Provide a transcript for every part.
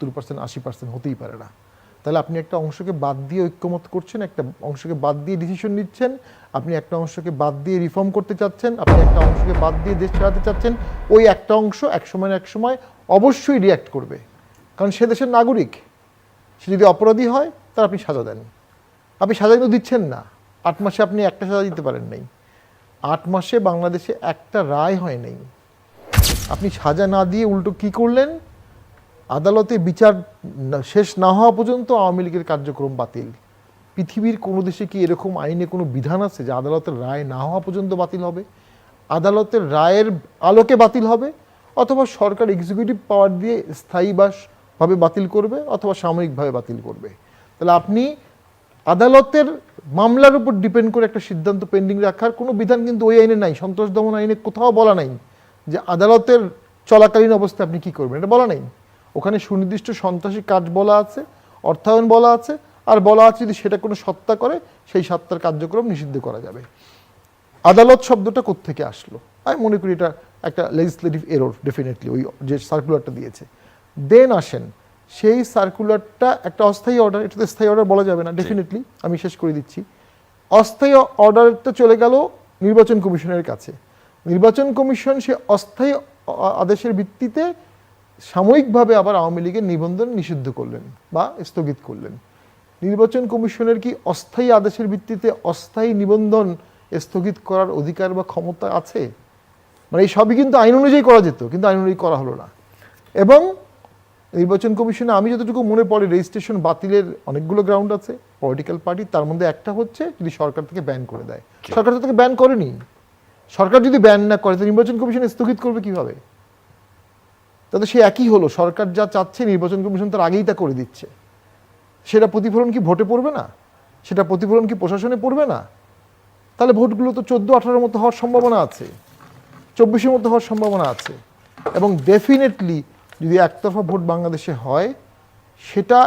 70%, 80% হতেই পারে না। তাহলে আপনি একটা অংশকে বাদ দিয়ে ঐক্যমত করছেন, একটা অংশকে বাদ দিয়ে ডিসিশন নিচ্ছেন, আপনি একটা অংশকে বাদ দিয়ে রিফর্ম করতে চাচ্ছেন, আপনি একটা অংশকে বাদ দিয়ে দেশ চালাতে চাচ্ছেন। ওই একটা অংশ এক সময় অবশ্যই রিয়্যাক্ট করবে, কারণ সে দেশের নাগরিক। সে যদি অপরাধী হয় তার আপনি সাজা দেন। আপনি সাজা কিন্তু দিচ্ছেন না। 8 মাসে আপনি একটা সাজা দিতে পারেন নাই। 8 মাসে বাংলাদেশে একটা রায় হয় নাই। আপনি সাজা না দিয়ে উল্টো কি করলেন? আদালতে বিচার শেষ না হওয়া পর্যন্ত আওয়ামী লীগের কার্যক্রম বাতিল। পৃথিবীর কোনো দেশে কি এরকম আইনে কোনো বিধান আছে যে আদালতের রায় না হওয়া পর্যন্ত বাতিল হবে? আদালতের রায়ের আলোকে বাতিল হবে, অথবা সরকার এক্সিকিউটিভ পাওয়ার দিয়ে স্থায়ীভাবে বাতিল করবে, অথবা সাময়িকভাবে বাতিল করবে। তাহলে আপনি আদালতের মামলার উপর ডিপেন্ড করে একটা সিদ্ধান্ত পেন্ডিং রাখার কোনো বিধান কিন্তু ওই আইনে নাই। সন্ত্রাস দমন আইনে কোথাও বলা নাই যে আদালতের চলাকালীন অবস্থায় আপনি কি করবেন, এটা বলা নাই। ওখানে সুনির্দিষ্ট সন্ত্রাসী কাজ বলা আছে, অর্থায়ন বলা আছে, আর বলা আছে যদি সেটা কোনো সত্তা করে সেই সত্তার কার্যক্রম নিষিদ্ধ করা যাবে। আদালত শব্দটা কোত্থেকে আসলো? আমি মনে করি এটা একটা লেজিসলেটিভ এরর ডেফিনেটলি, ওই যে সার্কুলারটা দিয়েছে। দেন আসেন সেই সার্কুলারটা একটা অস্থায়ী অর্ডার, এটা তো স্থায়ী অর্ডার বলা যাবে না ডেফিনেটলি, আমি শেষ করে দিচ্ছি। অস্থায়ী অর্ডারটা চলে গেল নির্বাচন কমিশনের কাছে। নির্বাচন কমিশন সে অস্থায়ী আদেশের ভিত্তিতে সাময়িকভাবে আবার আওয়ামী লীগের নিবন্ধন নিষিদ্ধ করলেন বা স্থগিত করলেন। নির্বাচন কমিশনের কি অস্থায়ী আদেশের ভিত্তিতে অস্থায়ী নিবন্ধন স্থগিত করার অধিকার বা ক্ষমতা আছে? মানে এই সবই কিন্তু আইন অনুযায়ী করা যেত, কিন্তু আইন অনুযায়ী করা হলো না। এবং নির্বাচন কমিশনে আমি যতটুকু মনে পড়ে রেজিস্ট্রেশন বাতিলের অনেকগুলো গ্রাউন্ড আছে পলিটিক্যাল পার্টি, তার মধ্যে একটা হচ্ছে যদি সরকার থেকে ব্যান করে দেয়। সরকার তো তাকে ব্যান করেনি। সরকার যদি ব্যান না করে তো নির্বাচন কমিশন স্থগিত করবে কিভাবে? তাতে সে একই হলো, সরকার যা চাচ্ছে নির্বাচন কমিশন তার আগেই তা করে দিচ্ছে। সেটা প্রতিফলন কি ভোটে পড়বে না? সেটা প্রতিফলন কি প্রশাসনে পড়বে না? তাহলে ভোটগুলো তো 14-18 মতো হওয়ার সম্ভাবনা আছে, 24-এর মতো হওয়ার সম্ভাবনা আছে। এবং ডেফিনেটলি যদি একতরফা ভোট বাংলাদেশে হয়, সেটা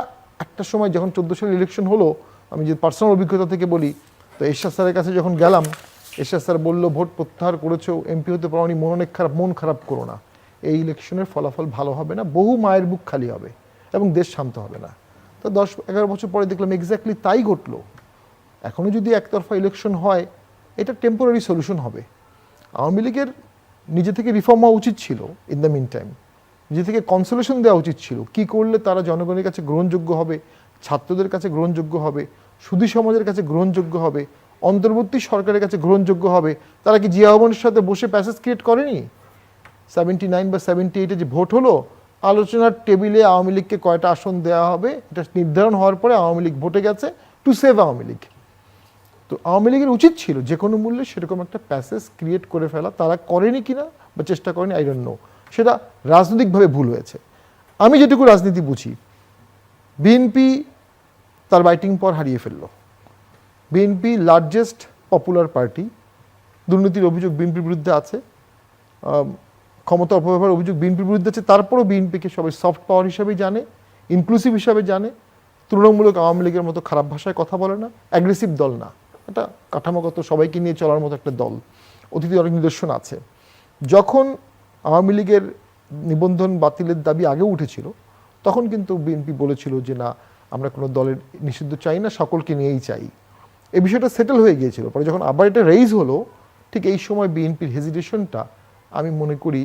একটা সময় যখন 14 সালের ইলেকশন হলো, আমি যে পার্সোনাল অভিজ্ঞতা থেকে বলি, তো এরশাদ স্যারের কাছে যখন গেলাম, এরশাদ স্যার বললো ভোট প্রত্যাহার করেছো, এমপি হতে পারোনি, মন খারাপ করো না, এই ইলেকশনের ফলাফল ভালো হবে না, বহু মায়ের বুক খালি হবে এবং দেশ শান্ত হবে না। তো 10-11 বছর পরে দেখলাম এক্স্যাক্টলি তাই ঘটলো। এখনও যদি একতরফা ইলেকশন হয়, এটা টেম্পোরারি সলিউশন হবে। আওয়ামী লীগের নিজে থেকে রিফর্ম হওয়া উচিত ছিল, ইন দ্য মিন টাইম নিজে থেকে কনসোলেশন দেওয়া উচিত ছিল, কি করলে তারা জনগণের কাছে গ্রহণযোগ্য হবে, ছাত্রদের কাছে গ্রহণযোগ্য হবে, সুধী সমাজের কাছে গ্রহণযোগ্য হবে, অন্তর্বর্তী সরকারের কাছে গ্রহণযোগ্য হবে। তারা কি জিয়া রহমানের সাথে বসে প্যাসেজ ক্রিয়েট করেনি? 79 বা 78-এ যে ভোট হলো, আলোচনার টেবিলে আওয়ামী লীগকে কয়টা আসন দেওয়া হবে এটা নির্ধারণ হওয়ার পরে আওয়ামী লীগ ভোটে গেছে টু সেভ আওয়ামী লীগ। তো আওয়ামী লীগের উচিত ছিল যে কোনো মূল্যে সেরকম একটা প্যাসেজ ক্রিয়েট করে ফেলা। তারা করেনি কিনা বা চেষ্টা করেনি, আই ডোন্ট নো। সেটা রাজনৈতিকভাবে ভুল হয়েছে। আমি যেটুকু রাজনীতি বুঝি, বিএনপি তার বাইটিং পাওয়ার হারিয়ে ফেলল। বিএনপি লার্জেস্ট পপুলার পার্টি, দুর্নীতির অভিযোগ বিএনপির বিরুদ্ধে আছে, ক্ষমতা অপব্যবহার অভিযোগ বিএনপির বিরুদ্ধে আছে। তারপরও বিএনপিকে সবাই সফট পাওয়ার হিসাবেই জানে, ইনক্লুসিভ হিসাবে জানে, তুলনামূলক আওয়ামী লীগের মতো খারাপ ভাষায় কথা বলে না, অ্যাগ্রেসিভ দল না, এটা কাঠামোগত সবাইকে নিয়ে চলার মতো একটা দল। অতীতে অনেক নিদর্শন আছে। যখন আওয়ামী লীগের নিবন্ধন বাতিলের দাবি আগেও উঠেছিল, তখন কিন্তু বিএনপি বলেছিল যে না, আমরা কোনো দলের নিষিদ্ধ চাই না, সকলকে নিয়েই চাই। এই বিষয়টা সেটেল হয়ে গিয়েছিল। পরে যখন আবার এটা রেইজ হলো, ঠিক এই সময় বিএনপির হেজিটেশনটা আমি মনে করি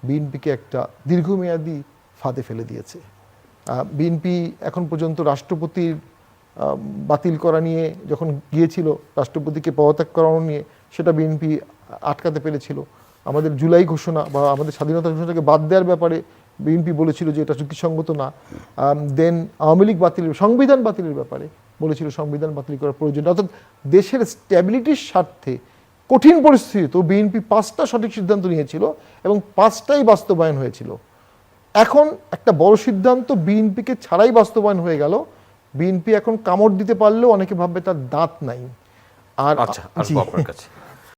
বিএনপিকে একটা দীর্ঘমেয়াদী ফাঁদে ফেলে দিয়েছে। বিএনপি এখন পর্যন্ত রাষ্ট্রপতির বাতিল করা নিয়ে যখন গিয়েছিল, রাষ্ট্রপতিকে পদত্যাগ করানো নিয়ে, সেটা বিএনপি আটকাতে পেরেছিল। আমাদের জুলাই ঘোষণা বা আমাদের স্বাধীনতা ঘোষণাকে বাদ দেওয়ার ব্যাপারে বিএনপি বলেছিল যে এটা যুক্তিসঙ্গত না। দেন আওয়ামী লীগ বাতিলের, সংবিধান বাতিলের ব্যাপারে বলেছিল সংবিধান বাতিল করার প্রয়োজন। অর্থাৎ দেশের স্ট্যাবিলিটির স্বার্থে কঠিন পরিস্থিতিতেও বিএনপি 5টা সঠিক সিদ্ধান্ত নিয়েছিল এবং 5টাই বাস্তবায়ন হয়েছিল। এখন একটা বড় সিদ্ধান্ত বিএনপিকে ছাড়াই বাস্তবায়ন হয়ে গেল। বিএনপি এখন কামড় দিতে পারলেও অনেকে ভাববে তার দাঁত নাই। আর আচ্ছা, আসবো আপনার কাছে।